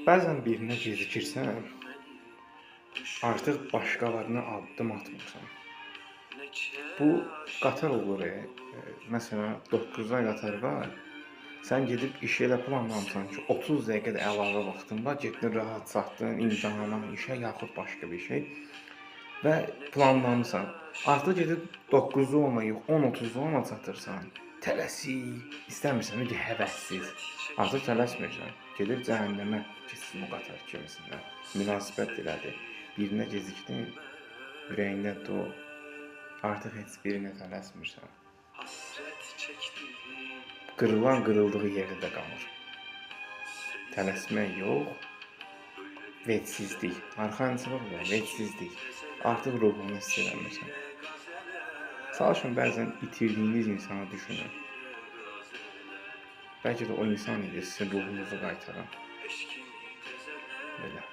Bəzən birinə gecikirsən, artıq başqalarına addım atmırsan. Bu qatar olur. Məsələn, 9 ay qatar var. Sən gedib iş elə planlamısan ki, 30 dəqiqə də əlavə vaxtın var, getdin rahat çatdın imtahana, işə yaxud başqa bir şey və planlamısan. Artıq gedib 9-u ona yox, 10:30-u ona çatırsan. Tələsik, istəmirsən ki, həvəssiz. Artıq tələsmirsən. Gedir cəhənnəmə keçsin o qatar kimisindən. Münasibət elədi. Birinə gecikdin, ürəyində dol. Artıq heç birinə tələsmirsən. Qırılan qırıldığı yerdə qalır. Tələsmək yox, vecsizlik. Arxayınçılıq var, vecsizlik. Artıq ruhunu hiss eləmirsən. Çalışın bəzən itirdiyiniz insanı düşünün. Bəlkə də o insan idi sizin ruhunuzu qaytaran. Belə.